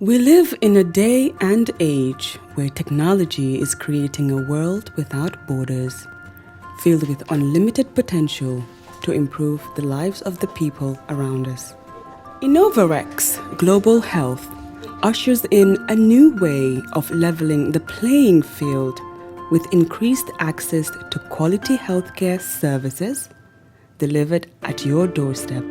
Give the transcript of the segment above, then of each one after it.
We live in a day and age where technology is creating a world without borders, filled with unlimited potential to improve the lives of the people around us. In Overex, global health ushers in a new way of leveling the playing field with increased access to quality healthcare services delivered at your doorstep.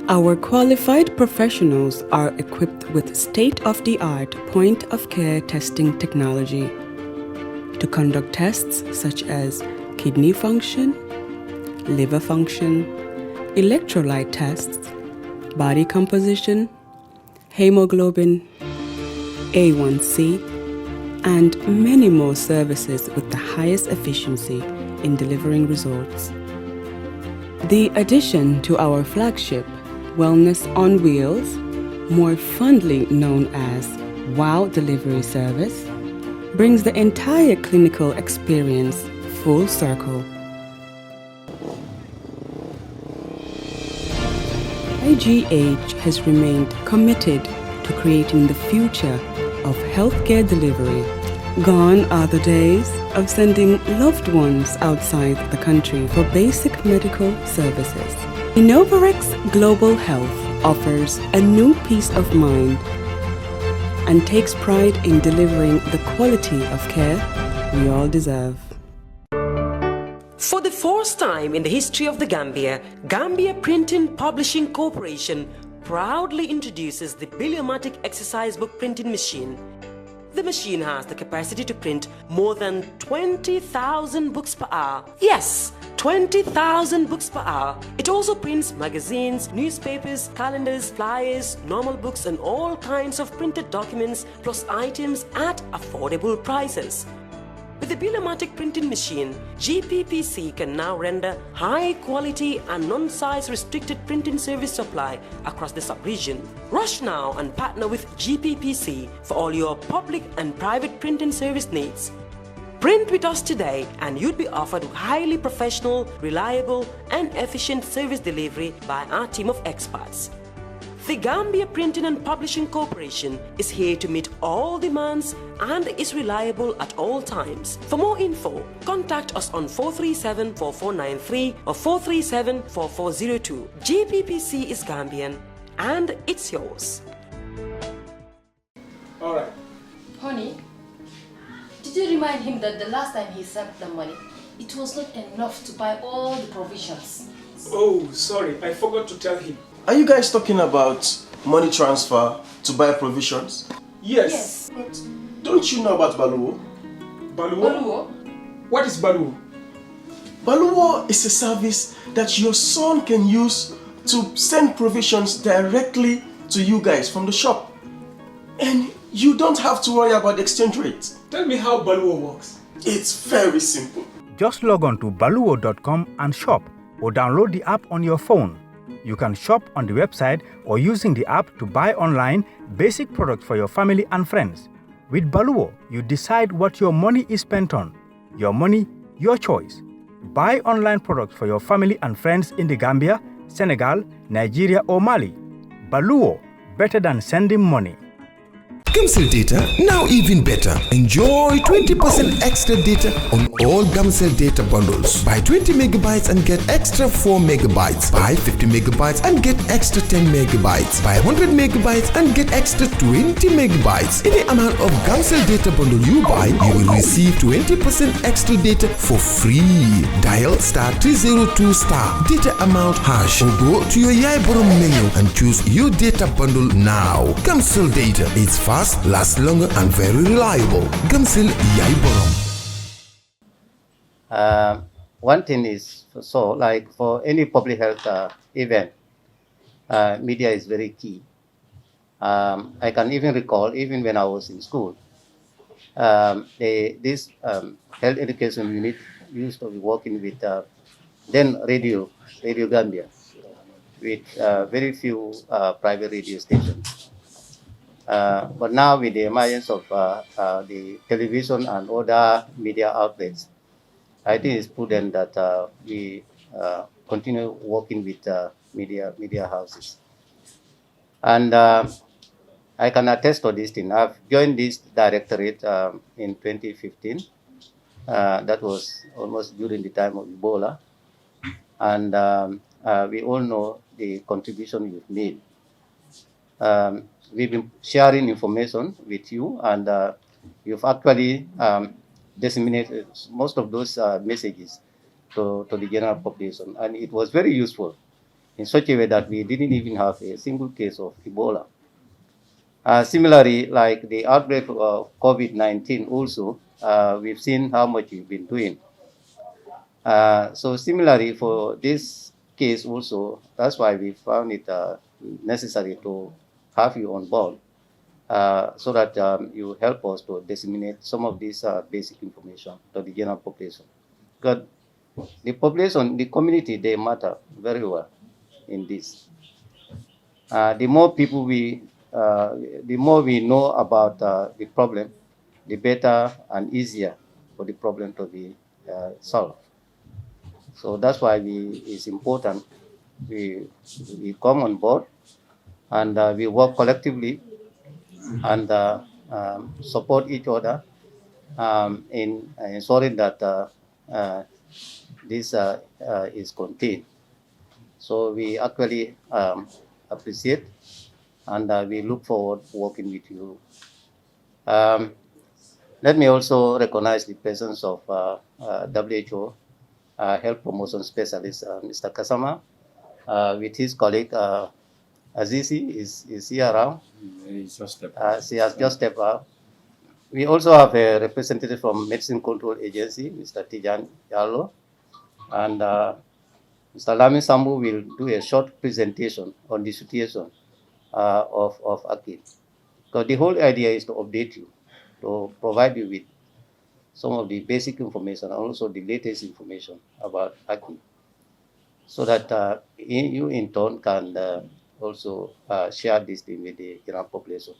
Our qualified professionals are equipped with state-of-the-art point-of-care testing technology to conduct tests such as kidney function, liver function, electrolyte tests, body composition, hemoglobin, A1C, and many more services with the highest efficiency in delivering results. The addition to our flagship Wellness on Wheels, more fondly known as WOW Delivery Service, brings the entire clinical experience full circle. IGH has remained committed to creating the future of healthcare delivery. Gone are the days of sending loved ones outside the country for basic medical services. Overex Global Health offers a new peace of mind and takes pride in delivering the quality of care we all deserve. For the first time in the history of the Gambia Printing Publishing Corporation proudly introduces the Biliomatic exercise book printing machine. The machine has the capacity to print more than 20,000 books per hour. Yes, 20,000 books per hour. It also prints magazines, newspapers, calendars, flyers, normal books and all kinds of printed documents plus items at affordable prices. With the Biliomatic printing machine, GPPC can now render high quality and non-size restricted printing service supply across the sub-region. Rush now and partner with GPPC for all your public and private printing service needs. Print with us today and you'd be offered highly professional, reliable and efficient service delivery by our team of experts. The Gambia Printing and Publishing Corporation is here to meet all demands and is reliable at all times. For more info, contact us on 437-4493 or 437-4402. GPPC is Gambian and it's yours. All right. Honey, did you remind him that the last time he sent the money, it was not enough to buy all the provisions? Oh, sorry, I forgot to tell him. Are you guys talking about money transfer to buy provisions? Yes. But don't you know about Baluo? Baluo? Baluo? What is Baluo? Baluo is a service that your son can use to send provisions directly to you guys from the shop. And you don't have to worry about the exchange rate. Tell me how Baluo works. It's very simple. Just log on to baluo.com and shop or download the app on your phone. You can shop on the website or using the app to buy online basic products for your family and friends. With Baluo, you decide what your money is spent on. Your money, your choice. Buy online products for your family and friends in the Gambia, Senegal, Nigeria or Mali. Baluo, better than sending money. Gamcell data, now even better. Enjoy 20% extra data on all Gamcell data bundles. Buy 20 megabytes and get extra 4 megabytes. Buy 50 megabytes and get extra 10 megabytes. Buy 100 megabytes and get extra 20 megabytes. Any amount of Gamcell data bundle you buy, you will receive 20% extra data for free. Dial *302* data amount hash or go to your Yaiborom menu and choose your data bundle now. Gamcell data, it's fast, lasts longer and very reliable. Gamcell Yaiborom. One thing is, so like for any public health event, media is very key. I can even recall, even when I was in school, this health education unit used to be working with then Radio Gambia, with very few private radio stations. But now with the emergence of the television and other media outlets, I think it's prudent that we continue working with media houses. And I can attest to this thing. I've joined this directorate in 2015. That was almost during the time of Ebola. And we all know the contribution you've made. We've been sharing information with you, and you've actually disseminated most of those messages to the general population. And it was very useful in such a way that we didn't even have a single case of Ebola. Similarly, like the outbreak of COVID-19 also, we've seen how much you've been doing. So similarly for this case also, that's why we found it necessary to have you on board so that you help us to disseminate some of this basic information to the general population. Because the population, the community, they matter very well in this. The more people the more we know about the problem, the better and easier for the problem to be solved. So that's why it's important we come on board and we work collectively and support each other in ensuring that this is contained. So we actually appreciate and we look forward to working with you. Let me also recognize the presence of WHO Health Promotion Specialist, Mr. Kasama, with his colleague Azizi is here around. She has just stepped out. We also have a representative from Medicine Control Agency, Mr. Tijan Jallo, and Mr. Lami Sambu will do a short presentation on the situation of AKI. So the whole idea is to update you, to provide you with some of the basic information and also the latest information about AKI, so that you in turn can also share this thing with the general population.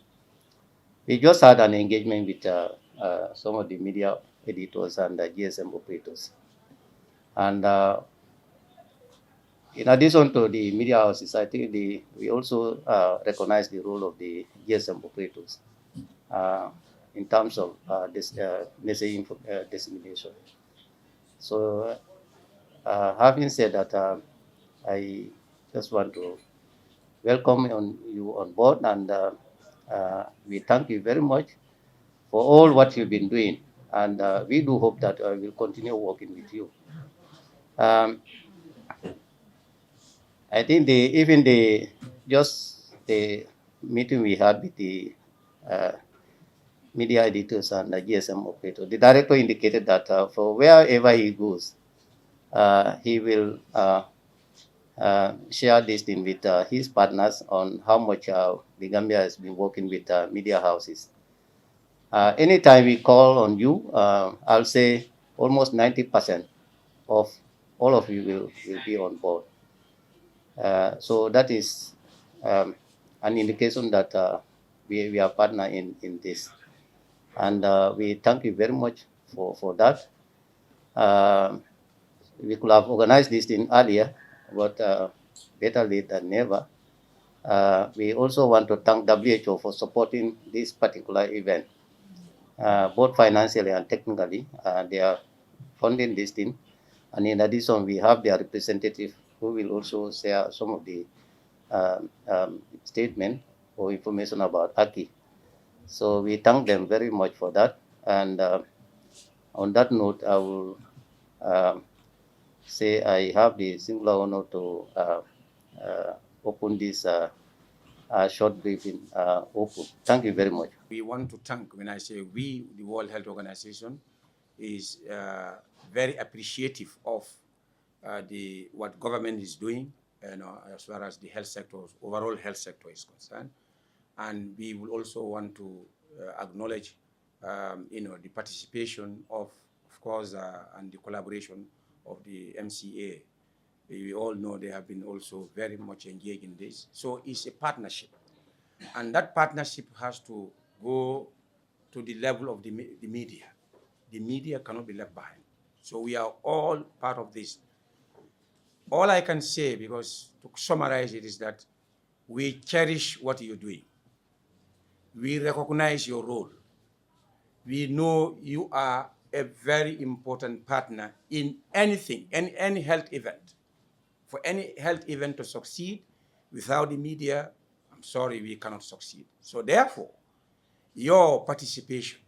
We just had an engagement with some of the media editors and GSM operators. And in addition to the media houses, I think we also recognize the role of the GSM operators in terms of this message dissemination. So having said that, I just want to welcome you on board, and we thank you very much for all what you've been doing, and we do hope that we'll continue working with you. I think even the meeting we had with the media editors and the GSM operator, the director indicated that for wherever he goes, he will share this thing with his partners on how much the Gambia has been working with media houses. Anytime we call on you, I'll say almost 90% of all of you will be on board. So that is an indication that we are partner in this. And we thank you very much for that. We could have organized this thing earlier, but better late than never. We also want to thank WHO for supporting this particular event, both financially and technically. They are funding this thing. And in addition, we have their representative who will also share some of the statement or information about AKI. So we thank them very much for that. And on that note, I will say I have the singular honor to open this short briefing open. Thank you very much. We want to thank, when I say we, the World Health Organization, is very appreciative of what government is doing, as far as the health sector, overall health sector is concerned. And we will also want to acknowledge, the participation of course, and the collaboration of the MCA. We all know they have been also very much engaged in this. So it's a partnership. And that partnership has to go to the level of the media. The media cannot be left behind. So we are all part of this. all I can say, because to summarize it, is that we cherish what you're doing. We recognize your role. We know you are a very important partner in anything, any health event. For any health event to succeed, without the media, I'm sorry, we cannot succeed. So therefore, your participation,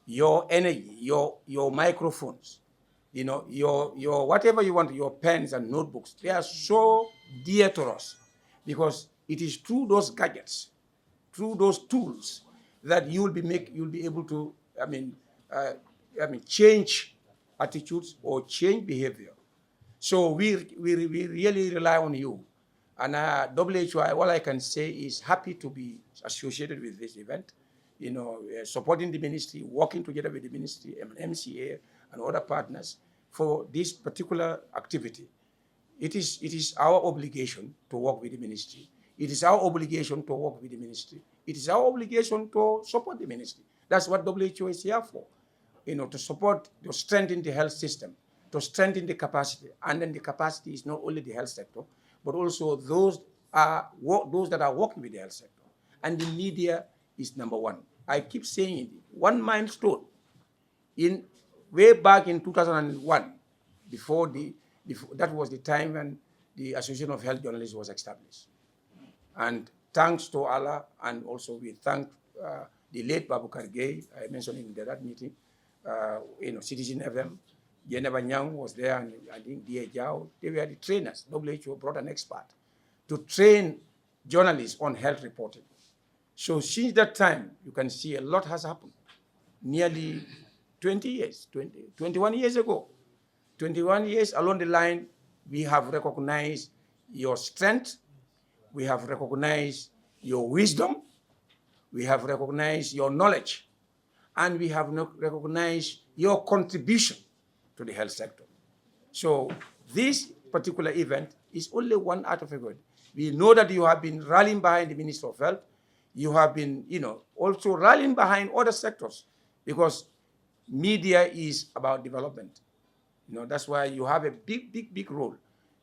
your energy, your microphones, you know, your whatever you want, your pens and notebooks, they are so dear to us, because it is through those gadgets, through those tools, that you'll be able to, change attitudes or change behavior. So we really rely on you. And WHO, all I can say is happy to be associated with this event, you know, supporting the ministry, working together with the ministry, MCA, and other partners for this particular activity. It is our obligation to work with the ministry. It is our obligation to work with the ministry. It is our obligation to support the ministry. That's what WHO is here for, you know, to support, to strengthen the health system, to strengthen the capacity. And then the capacity is not only the health sector, but also those that are working with the health sector. And the media is number one. I keep saying it. One milestone way back in 2001, that was the time when the Association of Health Journalists was established. And thanks to Allah, and also we thank the late Babukar Gay, I mentioned in that meeting, Citizen FM, Yeneba Nyang was there, and I think D.A. Jao, they were the trainers. WHO brought an expert to train journalists on health reporting. So since that time, you can see a lot has happened. Nearly 21 years ago. 21 years along the line, we have recognized your strength, we have recognized your wisdom, we have recognized your knowledge, and we have recognized your contribution to the health sector. So this particular event is only one out of a good. We know that you have been rallying behind the Minister of Health. You have been, also rallying behind other sectors, because media is about development. That's why you have a big role.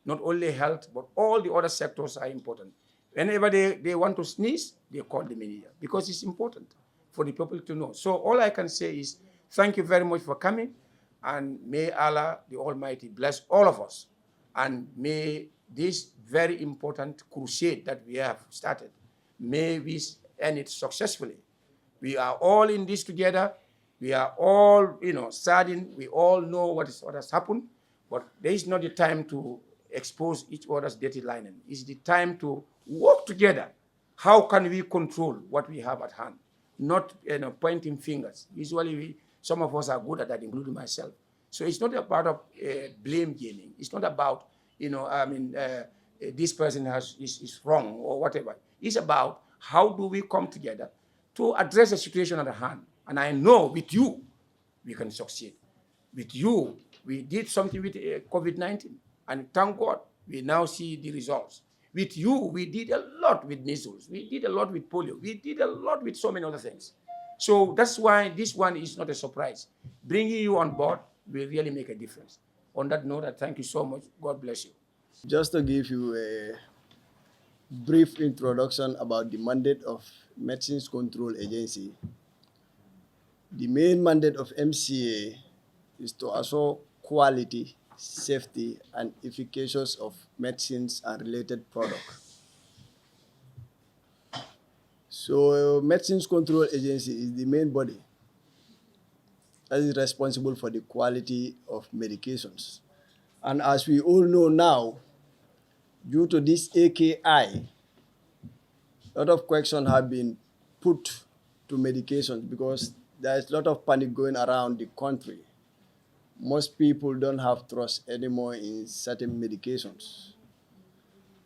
Not only health, but all the other sectors are important. Whenever they want to sneeze, they call the media, because it's important for the people to know. So all I can say is thank you very much for coming, and may Allah, the Almighty, bless all of us. And may this very important crusade that we have started, may we end it successfully. We are all in this together. We are all, saddened. We all know what has happened, but there is not the time to expose each other's dirty linen. It's the time to work together. How can we control what we have at hand? Not, pointing fingers. Usually, some of us are good at that, including myself. So it's not about blame gaming. It's not about, this person is wrong or whatever. It's about how do we come together to address the situation at hand. And I know with you, we can succeed. With you, we did something with COVID-19. And thank God, we now see the results. With you, we did a lot with measles. We did a lot with polio. We did a lot with so many other things. So that's why this one is not a surprise. Bringing you on board will really make a difference. On that note, I thank you so much. God bless you. Just to give you a brief introduction about the mandate of Medicines Control Agency. The main mandate of MCA is to assure quality, safety, and efficacious of medicines and related products. So, Medicines Control Agency is the main body that is responsible for the quality of medications. And as we all know now, due to this AKI, a lot of questions have been put to medications because there's a lot of panic going around the country. Most people don't have trust anymore in certain medications.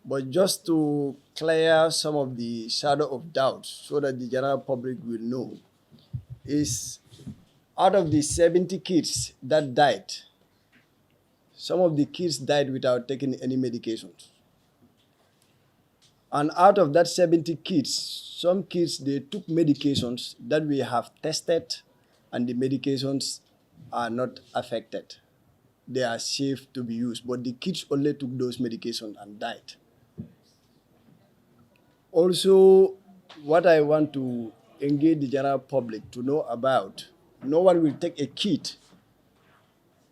But just to clear some of the shadow of doubt so that the general public will know, is out of the 70 kids that died, some of the kids died without taking any medications. And out of that 70 kids, some kids, they took medications that we have tested, and the medications are not affected. they are safe to be used, but the kids only took those medications and died. Also, what I want to engage the general public to know about, no one will take a kid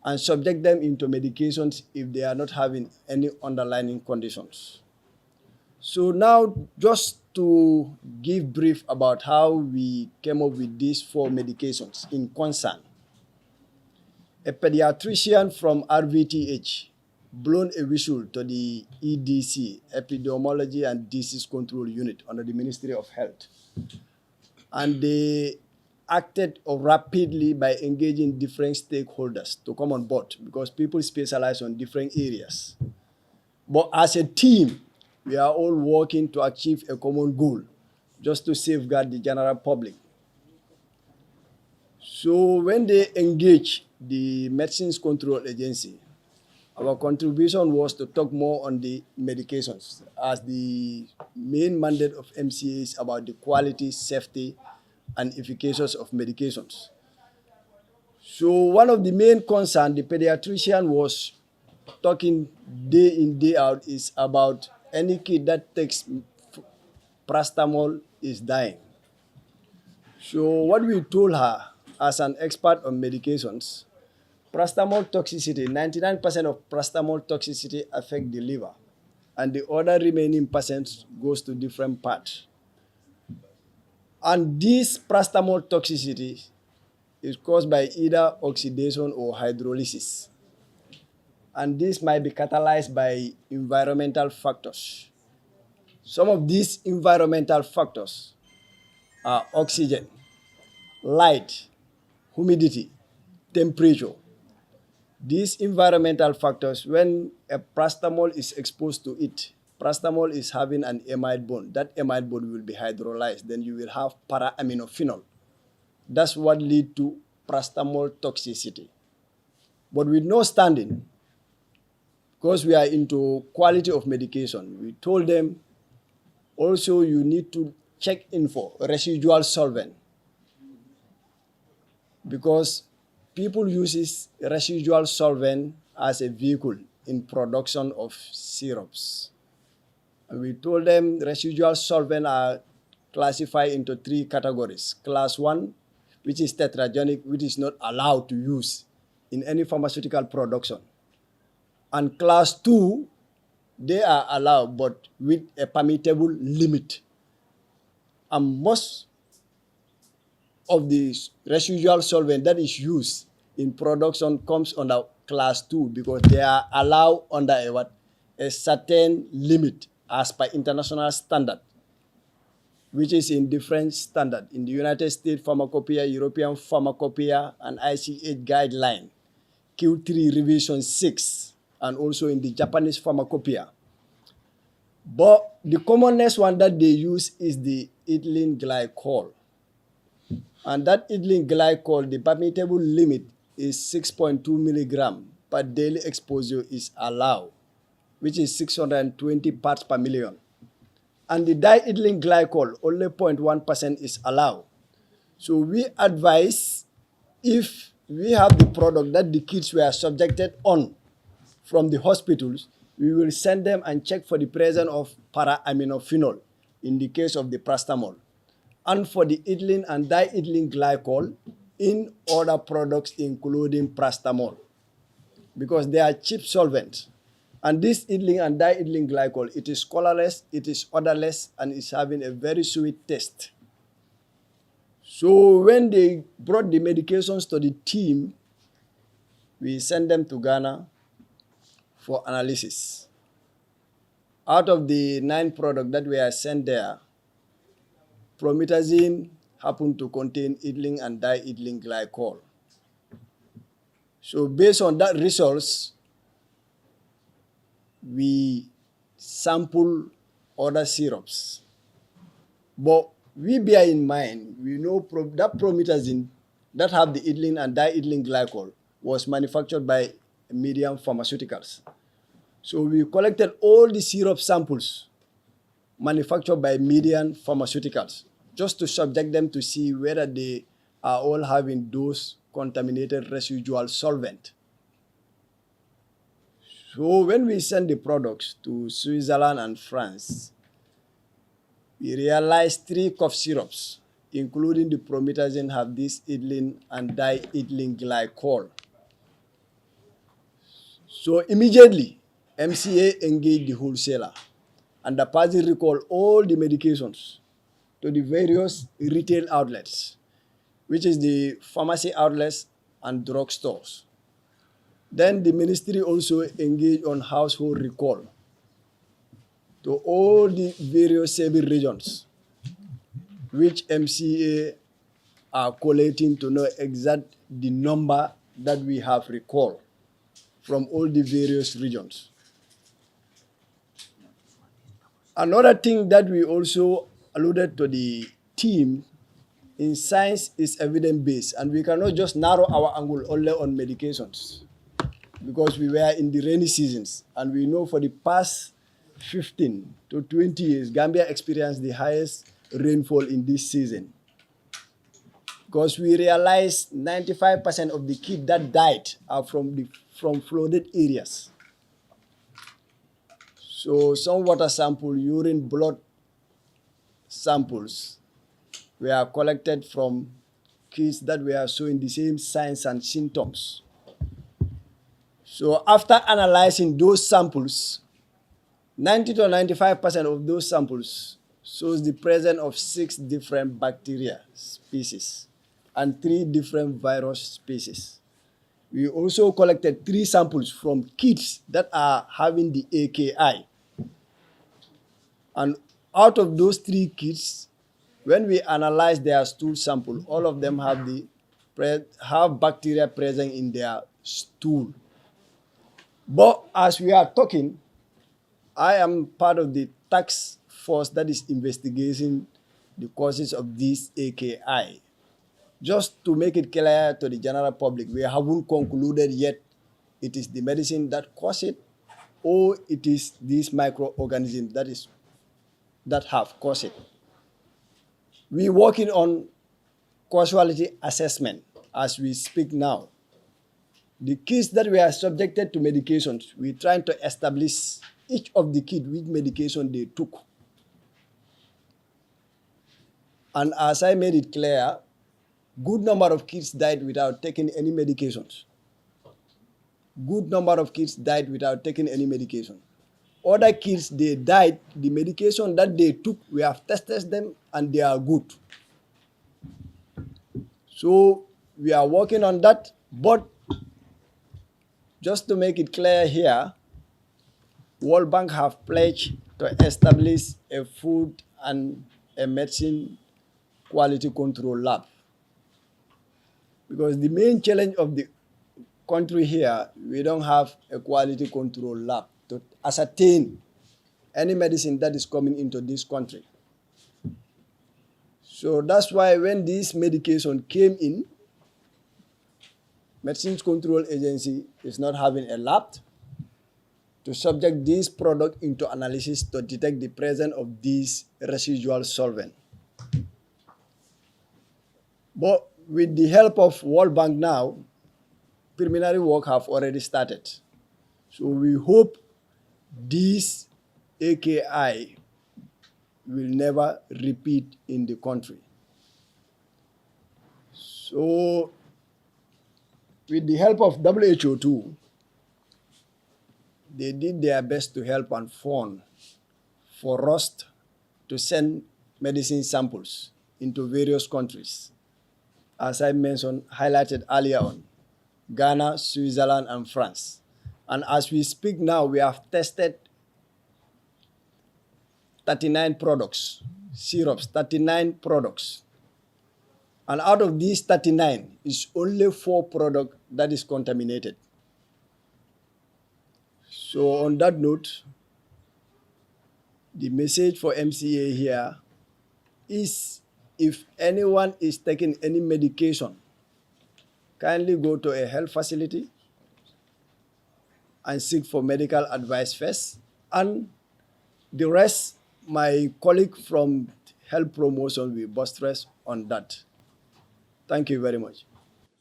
and subject them into medications if they are not having any underlying conditions. So now, just to give brief about how we came up with these 4 medications in concern. A pediatrician from RVTH blown a whistle to the EDC, Epidemiology and Disease Control Unit under the Ministry of Health. And they acted rapidly by engaging different stakeholders to come on board because people specialize on different areas. But as a team, we are all working to achieve a common goal, just to safeguard the general public. So when they engage the Medicines Control Agency, our contribution was to talk more on the medications, as the main mandate of MCA is about the quality, safety, and efficacy of medications. So one of the main concerns the pediatrician was talking day in, day out is about any kid that takes paracetamol is dying. So what we told her as an expert on medications, paracetamol toxicity, 99% of paracetamol toxicity affect the liver, and the other remaining percent goes to different parts. And this paracetamol toxicity is caused by either oxidation or hydrolysis. And this might be catalyzed by environmental factors. Some of these environmental factors are oxygen, light, humidity, temperature. These environmental factors, when a paracetamol is exposed to it, paracetamol is having an amide bond. That amide bond will be hydrolyzed. Then you will have para-aminophenol. That's what leads to paracetamol toxicity. But with no standing, because we are into quality of medication, we told them also you need to check in for residual solvent, because people use residual solvent as a vehicle in production of syrups. And we told them residual solvent are classified into 3 categories. Class 1, which is tetragonic, which is not allowed to use in any pharmaceutical production. And class 2, they are allowed, but with a permittable limit. And most of the residual solvent that is used in production comes under class 2 because they are allowed under a certain limit as per international standard, which is in different standard in the United States Pharmacopoeia, European Pharmacopoeia, and ICH guideline, Q3 revision 6, and also in the Japanese Pharmacopoeia. But the commonest one that they use is the ethylene glycol. And that ethylene glycol, the permittable limit is 6.2 milligram per daily exposure is allowed, which is 620 parts per million. And the diethylene glycol, only 0.1% is allowed. So we advise, if we have the product that the kids were subjected on from the hospitals, we will send them and check for the presence of para-aminophenol in the case of the paracetamol, and for the ethylene and diethylene glycol in other products including paracetamol, because they are cheap solvents. And this ethylene and diethylene glycol, it is colorless, it is odorless, and it's having a very sweet taste. So when they brought the medications to the team, we sent them to Ghana for analysis. Out of the 9 products that were sent there, promethazine happened to contain ethylene and diethylene glycol. So based on that results, we sample other syrups. But we bear in mind, we know that promethazine that have the ethylene and diethylene glycol was manufactured by Medium Pharmaceuticals. So we collected all the syrup samples manufactured by Medium Pharmaceuticals, just to subject them to see whether they are all having those contaminated residual solvent. So when we send the products to Switzerland and France, we realized 3 cough syrups, including the promethazine, have this ethylene and diethylene glycol. So immediately, MCA engaged the wholesaler, and the party recalled all the medications to the various retail outlets, which is the pharmacy outlets and drugstores. Then the ministry also engaged on household recall to all the various 7 regions, which MCA are collating to know exact the number that we have recalled from all the various regions. Another thing that we also alluded to the team in science is evidence-based, and we cannot just narrow our angle only on medications because we were in the rainy seasons, and we know for the past 15 to 20 years, Gambia experienced the highest rainfall in this season. Because we realized 95% of the kids that died are from flooded areas. So some water sample, urine, blood samples were collected from kids that were showing the same signs and symptoms. So after analyzing those samples, 90 to 95% of those samples shows the presence of 6 different bacteria species and 3 different virus species. We also collected 3 samples from kids that are having the AKI. And out of those 3 kids, when we analyze their stool sample, all of them have bacteria present in their stool. But as we are talking, I am part of the task force that is investigating the causes of this AKI. Just to make it clear to the general public, we haven't concluded yet it is the medicine that causes it or it is these microorganisms that have caused it. We're working on causality assessment as we speak now. The kids that were subjected to medications, we're trying to establish each of the kids which medication they took. And as I made it clear, good number of kids died without taking any medications. Good number of kids died without taking any medication. Other kids, they died, the medication that they took, we have tested them and they are good. So we are working on that, but just to make it clear here, World Bank have pledged to establish a food and a medicine quality control lab. Because the main challenge of the country here, we don't have a quality control lab to ascertain any medicine that is coming into this country. So that's why when this medication came in, Medicines Control Agency is not having a lab to subject this product into analysis to detect the presence of these residual solvent. But with the help of World Bank now, preliminary work have already started. So we hope this AKI will never repeat in the country. So with the help of WHO too, they did their best to help and fund for us to send medicine samples into various countries. As I mentioned, highlighted earlier on, Ghana, Switzerland, and France. And as we speak now, we have tested 39 products, syrups, 39 products. And out of these 39, it's only 4 products that is contaminated. So on that note, the message for MCA here is if anyone is taking any medication, kindly go to a health facility and seek for medical advice first. And the rest, my colleague from health promotion will buttress on that. Thank you very much.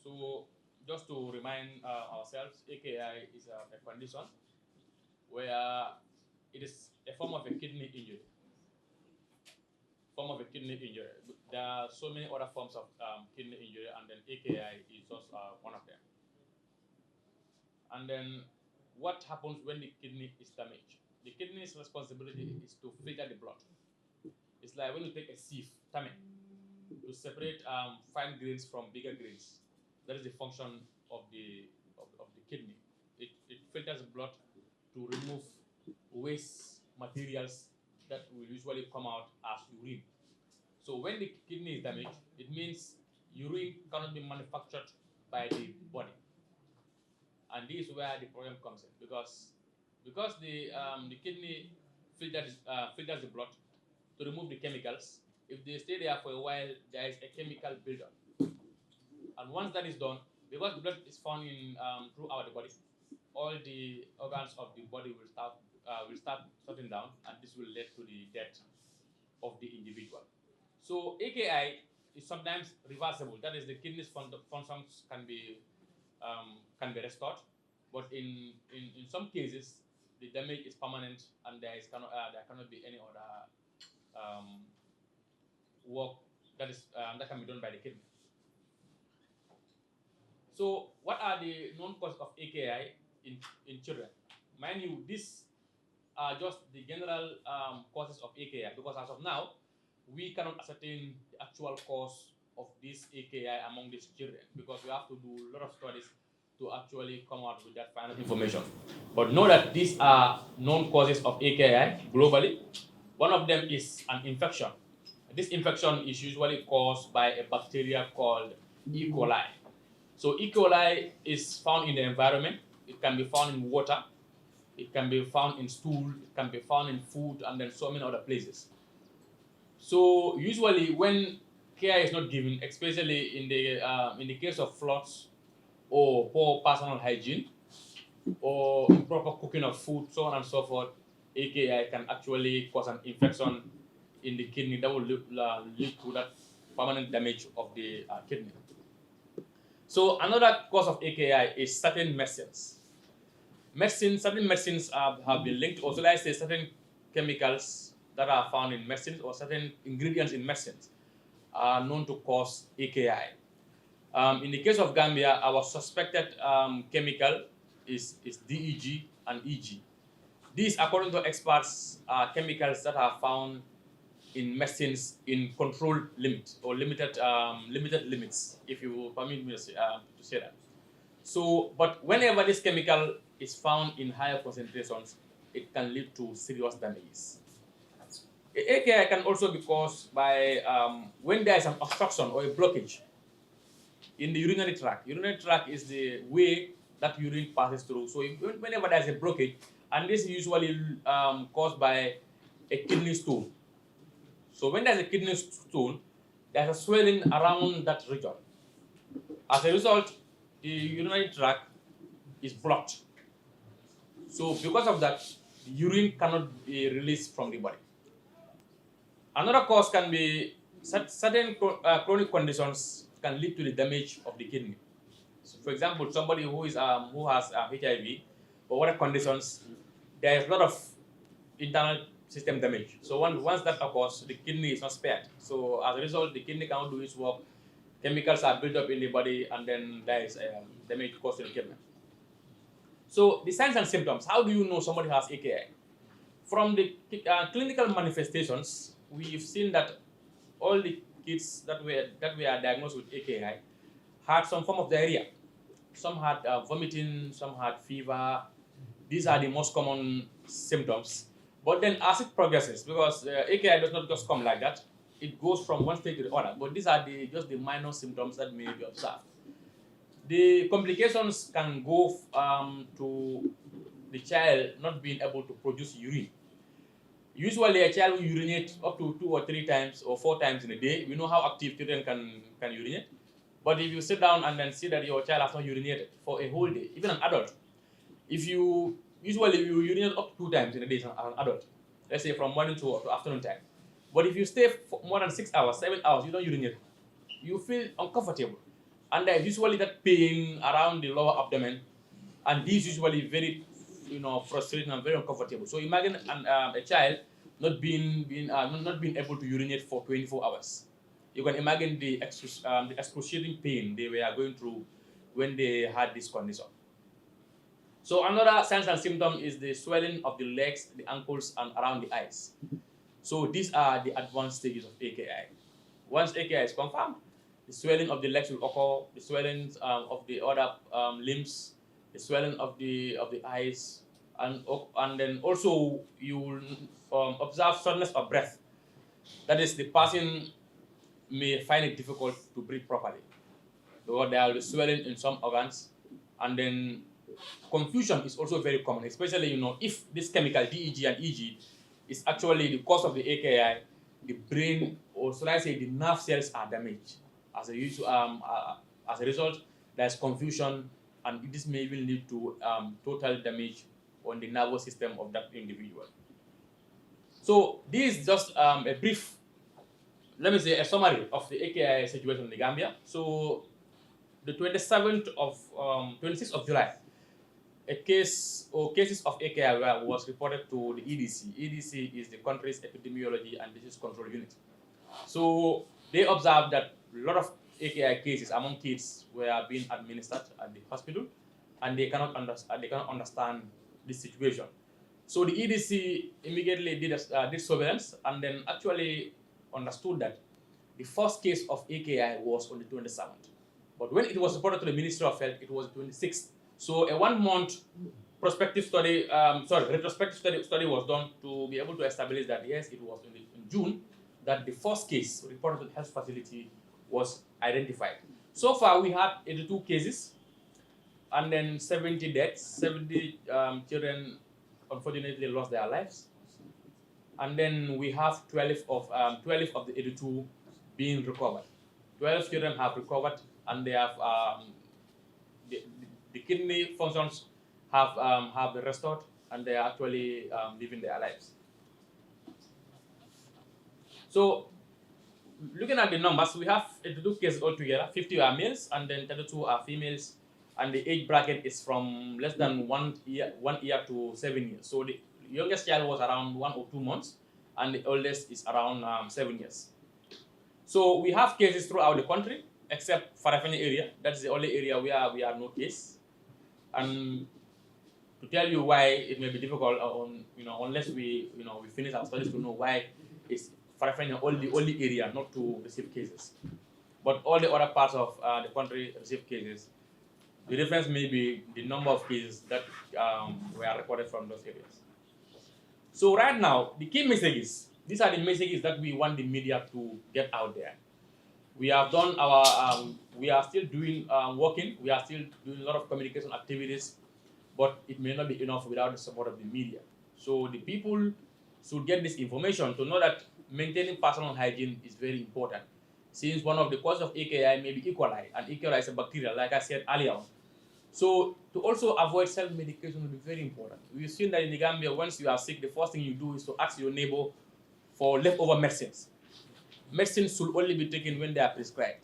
So just to remind ourselves, AKI is a condition where it is a form of a kidney injury. There are so many other forms of kidney injury, and then AKI is just one of them. And then what happens when the kidney is damaged? The kidney's responsibility is to filter the blood. It's like when you take a sieve, to separate fine grains from bigger grains. That is the function of the kidney. It filters blood to remove waste materials that will usually come out as urine. So when the kidney is damaged, it means urine cannot be manufactured by the body. And this is where the problem comes in, because the kidney filters the blood to remove the chemicals. If they stay there for a while, there is a chemical buildup. And once that is done, because the blood is found in throughout the body, all the organs of the body will start shutting down, and this will lead to the death of the individual. So AKI is sometimes reversible. That is, the kidney's functions can be restored, but in some cases the damage is permanent, and there cannot be any other work that can be done by the kidney. So what are the known causes of AKI in children? Mind you, these are just the general causes of AKI, because as of now, we cannot ascertain the actual cause of this AKI among these children, because we have to do a lot of studies to actually come out with that final information. But know that these are known causes of AKI globally. One of them is an infection. This infection is usually caused by a bacteria called E. coli. So E. coli is found in the environment. It can be found in water. It can be found in stool. It can be found in food, and then so many other places. So usually when care is not given, especially in the case of floods or poor personal hygiene or improper cooking of food, so on and so forth, AKI can actually cause an infection in the kidney that will lead to that permanent damage of the kidney. So another cause of AKI is certain medicines. Certain medicines have been linked, or so let's say certain chemicals that are found in medicines or certain ingredients in medicines are known to cause AKI. In the case of Gambia, our suspected chemical is DEG and EG. These, according to experts, are chemicals that are found in medicines in controlled limits or limited limits, if you permit me to say that. So, but whenever this chemical is found in higher concentrations, it can lead to serious damages. AKI can also be caused by when there is an obstruction or a blockage in the urinary tract. Urinary tract is the way that urine passes through. So whenever there is a blockage, and this is usually caused by a kidney stone. So when there's a kidney stone, there's a swelling around that region. As a result, the urinary tract is blocked. So because of that, the urine cannot be released from the body. Another cause can be certain chronic conditions can lead to the damage of the kidney. So for example, somebody who has HIV or other conditions, there is a lot of internal system damage. So once that occurs, the kidney is not spared. So as a result, the kidney cannot do its work. Chemicals are built up in the body, and then there is damage caused to the kidney. So the signs and symptoms. How do you know somebody has AKI? From the clinical manifestations, we've seen that all the kids that were diagnosed with AKI had some form of diarrhea. Some had vomiting, some had fever. These are the most common symptoms. But then as it progresses, because AKI does not just come like that, it goes from one stage to the other. But these are just the minor symptoms that may be observed. The complications can go to the child not being able to produce urine. Usually a child will urinate up to 2 or 3 times or 4 times in a day. We know how active children can urinate. But if you sit down and then see that your child has not urinated for a whole day, even an adult, usually you urinate up to 2 times in a day as an adult, let's say from morning to afternoon time. But if you stay for more than 6 hours, 7 hours, you don't urinate, you feel uncomfortable. And there's usually that pain around the lower abdomen, and this is usually very frustrating and very uncomfortable. So imagine a child not being able to urinate for 24 hours. You can imagine the excruciating pain they were going through when they had this condition. So another signs and symptom is the swelling of the legs, the ankles, and around the eyes. So these are the advanced stages of AKI. Once AKI is confirmed, the swelling of the legs will occur, the swelling of the other limbs, the swelling of the eyes, and then also you will observe shortness of breath. That is, the person may find it difficult to breathe properly, or there will be swelling in some organs, and then confusion is also very common, especially if this chemical DEG and EG is actually the cause of the AKI, the brain, or should I say the nerve cells are damaged. As a result, there's confusion, and this may even lead to total damage on the nervous system of that individual. So this is just a brief, let me say, a summary of the AKI situation in the Gambia. So the 26th of July, a case or cases of AKI was reported to the EDC. EDC is the country's epidemiology and disease control unit. So they observed that a lot of AKI cases among kids were being administered at the hospital, and they cannot understand this situation. So the EDC immediately did surveillance, and then actually understood that the first case of AKI was on the 27th. But when it was reported to the Ministry of Health, it was the 26th. So a 1 month retrospective study was done to be able to establish that yes, it was in June that the first case reported to the health facility was identified. So far, we have 82 cases, and then 70 deaths. 70 children unfortunately lost their lives, and then we have 12 of the 82 being recovered. 12 children have recovered, and they have the kidney functions have been restored, and they are actually living their lives. So, looking at the numbers, we have 82 cases altogether. 50 are males, and then 32 are females, and the age bracket is from less than 1 year to 7 years. So the youngest child was around 1 or 2 months, and the oldest is around 7 years. So we have cases throughout the country, except Farafenni area. That's the only area where we have no case. And to tell you why it may be difficult, unless we finish our studies to know why is Farafenni only area not to receive cases, but all the other parts of the country receive cases. The difference may be the number of cases that were recorded from those areas. So right now, the key messages. These are the messages that we want the media to get out there. We have done our, we are still doing working, we are still doing a lot of communication activities, but it may not be enough without the support of the media. So the people should get this information to know that maintaining personal hygiene is very important, since one of the causes of AKI may be E. coli, and E. coli is a bacteria, like I said earlier on. So to also avoid self-medication will be very important. We've seen that in the Gambia, once you are sick, the first thing you do is to ask your neighbor for leftover medicines. Medicines should only be taken when they are prescribed.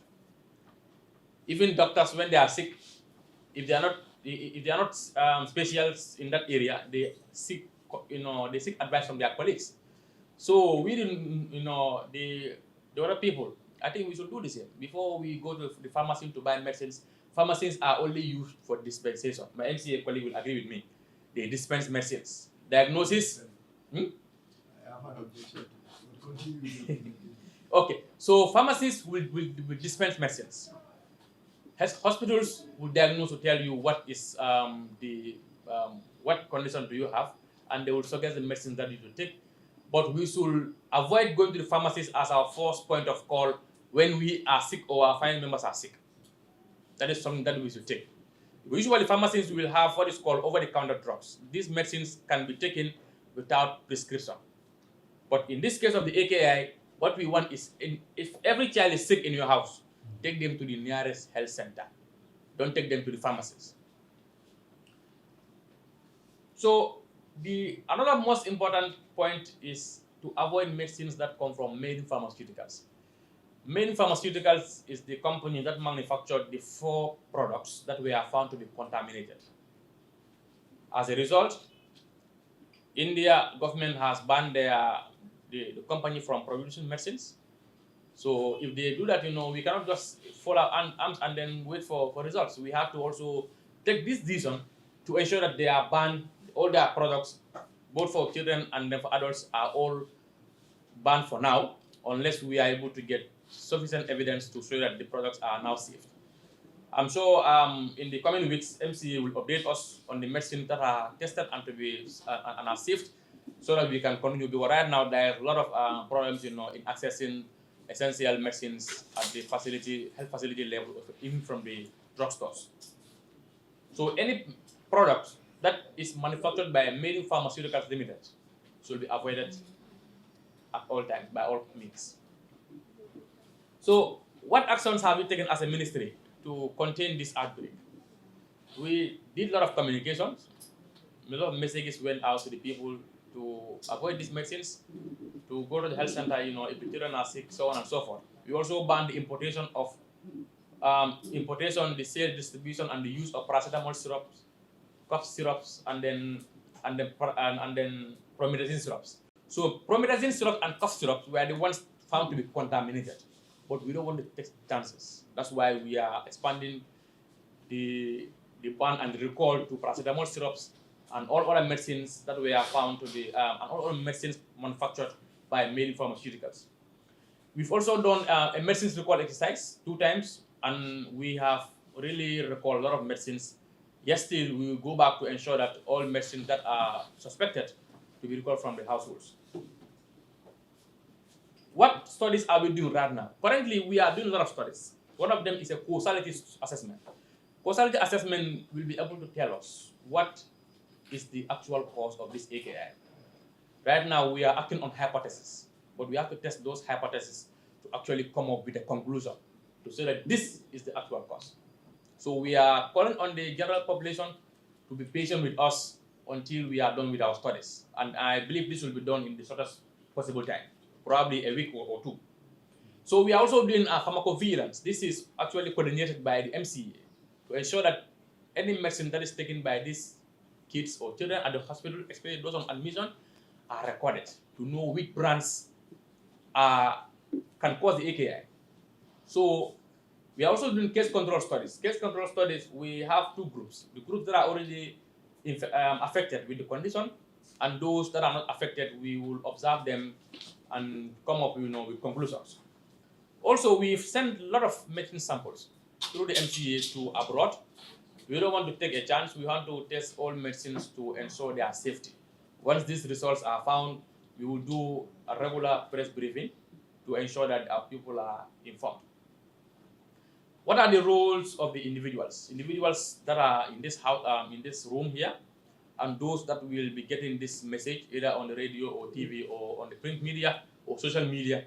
Even doctors, when they are sick, if they are not specialists in that area, they seek advice from their colleagues. So we didn't, the other people, I think we should do the same. Before we go to the pharmacy to buy medicines, pharmacies are only used for dispensation. My MCA colleague will agree with me. They dispense medicines. Diagnosis. Okay, so pharmacies will dispense medicines. Hospitals will diagnose to tell you what is what condition do you have, and they will suggest the medicines that you should take. But we should avoid going to the pharmacies as our first point of call when we are sick or our family members are sick. That is something that we should take. Usually pharmacies will have what is called over-the-counter drugs. These medicines can be taken without prescription. But in this case of the AKI, what we want is, if every child is sick in your house, take them to the nearest health center. Don't take them to the pharmacies. So another most important point is to avoid medicines that come from Maiden Pharmaceuticals. Maiden Pharmaceuticals is the company that manufactured the 4 products that were found to be contaminated. As a result, India government has banned the company from producing medicines. So if they do that, we cannot just fall our arms and then wait for results. We have to also take this decision to ensure that they are banned, all their products, both for children and then for adults, are all banned for now, unless we are able to get sufficient evidence to show that the products are now safe. I'm sure in the coming weeks, MCA will update us on the medicines that are tested and and are safe, so that we can continue. Because right now there are a lot of problems, in accessing essential medicines at the health facility level, even from the drugstores. So any product that is manufactured by Made Pharmaceuticals Limited should be avoided at all times, by all means. So what actions have we taken as a ministry to contain this outbreak? We did a lot of communications. A lot of messages went out to the people to avoid these medicines, to go to the health center, if the children are sick, so on and so forth. We also banned the importation, the sale, distribution, and the use of paracetamol syrups, cough syrups, and then promethazine syrups. So promethazine syrup and cough syrups were the ones found to be contaminated, but we don't want to take chances. That's why we are expanding the ban and the recall to paracetamol syrups and all other medicines that were found to be, and all other medicines manufactured by Made Pharmaceuticals. We've also done a medicines recall exercise 2 times, and we have really recalled a lot of medicines. Yes, still we will go back to ensure that all medicines that are suspected to be recalled from the households. What studies are we doing right now? Currently, we are doing a lot of studies. One of them is a causality assessment. Causality assessment will be able to tell us what is the actual cause of this AKI. Right now, we are acting on hypotheses, but we have to test those hypotheses to actually come up with a conclusion to say that this is the actual cause. So we are calling on the general population to be patient with us until we are done with our studies. And I believe this will be done in the shortest possible time, probably a week or 2. So we are also doing pharmacovigilance. This is actually coordinated by the MCA to ensure that any medicine that is taken by these kids or children at the hospital, especially those on admission, are recorded to know which brands can cause the AKI. So we are also doing case control studies. Case control studies, we have 2 groups. The groups that are already affected with the condition, and those that are not affected, we will observe them and come up with conclusions. Also, we've sent a lot of medicine samples through the MCA to abroad. We don't want to take a chance. We want to test all medicines to ensure their safety. Once these results are found, we will do a regular press briefing to ensure that our people are informed. What are the roles of the individuals? Individuals that are in this house, in this room here, and those that will be getting this message either on the radio or TV or on the print media or social media.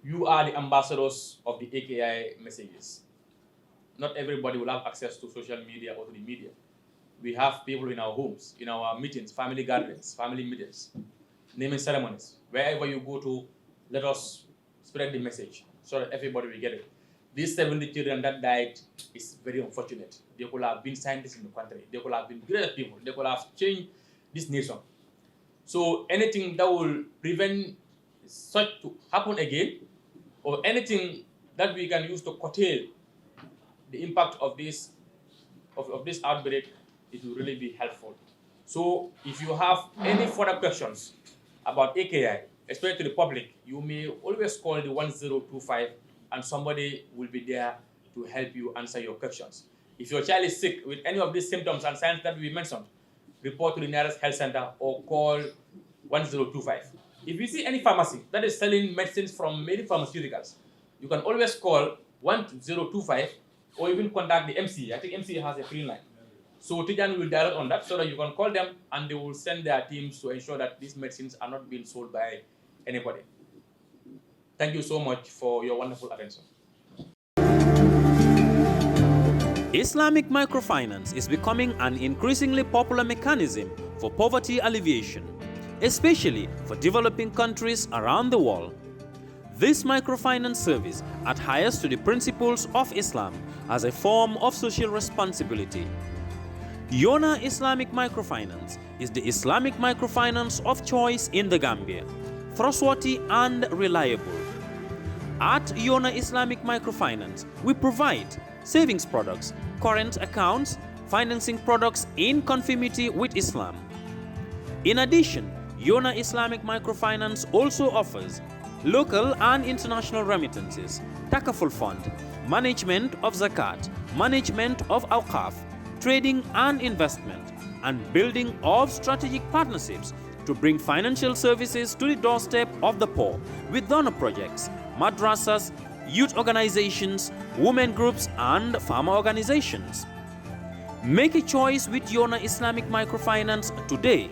You are the ambassadors of the AKI messages. Not everybody will have access to social media or to the media. We have people in our homes, in our meetings, family gatherings, family meetings, naming ceremonies. Wherever you go to, let us spread the message so that everybody will get it. These 70 children that died is very unfortunate. They could have been scientists in the country. They could have been great people. They could have changed this nation. So anything that will prevent such to happen again, or anything that we can use to curtail the impact of this outbreak, it will really be helpful. So if you have any further questions about AKI, especially to the public, you may always call the 1025 and somebody will be there to help you answer your questions. If your child is sick with any of these symptoms and signs that we mentioned, report to the nearest health center or call 1025. If you see any pharmacy that is selling medicines from Made Pharmaceuticals, you can always call 1025 or even contact the MCA. I think MCA has a free line. So Tijan will direct on that so that you can call them and they will send their teams to ensure that these medicines are not being sold by anybody. Thank you so much for your wonderful attention. Islamic microfinance is becoming an increasingly popular mechanism for poverty alleviation, especially for developing countries around the world. This microfinance service adheres to the principles of Islam as a form of social responsibility. Yona Islamic Microfinance is the Islamic microfinance of choice in the Gambia, trustworthy and reliable. At Yona Islamic Microfinance, we provide savings products, current accounts, financing products in conformity with Islam. In addition, Yona Islamic Microfinance also offers local and international remittances, takaful fund, management of zakat, management of awqaf, trading and investment, and building of strategic partnerships to bring financial services to the doorstep of the poor with donor projects, madrasas, youth organizations, women groups, and farmer organizations. Make a choice with Yona Islamic Microfinance today.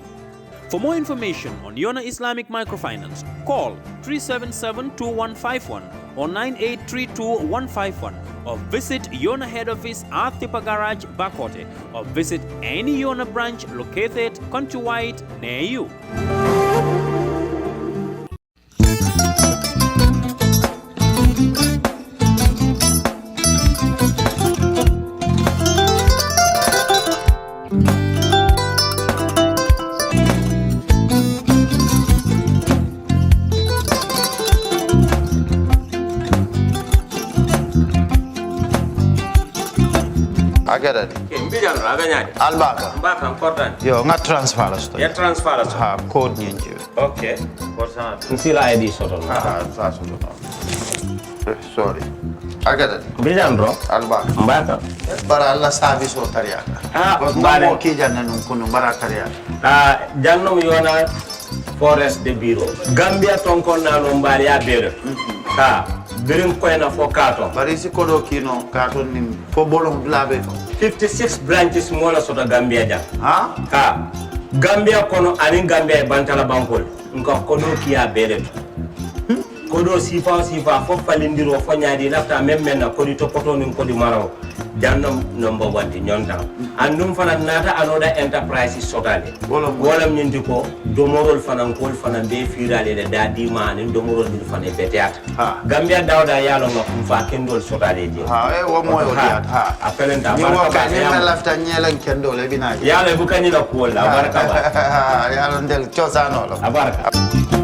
For more information on Yona Islamic Microfinance, call 377-2151 or 9832-151 or visit Yona head office at Tipa Garage, Bakote, or visit any Yona branch located countrywide near you. Agada. Mbijan raganyadi. Albaka. Mbaka important. Yo, nga transfer la sto. Ya transfer la sto. Ha, code nyenje. Okay. Korsa. Nsila ID soto. Ah, sa soto. Sorry. Agada. Mbijan bro. Albaka. Mbaka. Bara alla service o tariaka. Ah, mbare. Mo ki janna nun kunu bara tariaka. Ah, jannom Yona forest de bureau. Gambia tonkon na no mbari ya bere. Ha. Birim koyna fo kato. Bari si kodo kino kato ni fo bolong blabe. 56 branches mola sota Gambia jam. Ha? Ha. Gambia kono ani Gambia bantala bankol. Nka kodo kiya bere. Kodo sifa fo falindiro fo nyaadi lafta memmen na kodi to poto nin kodi maraw. Jannam number 1 di nyonta. Andum fana nata anoda enterprise sotale. Wolam nyindi ko domorol fana kol fana be firale de dadi man domorol dil fana beteat. Gambia dawda yalo ngam fa kendol sotale je. Ha wo mo yo diat ha. Apelenta baraka ni na lafta nyelen kendol e binaji. Yalo bukani la ko la baraka ba. Yalo ndel chosano lo. Abaraka.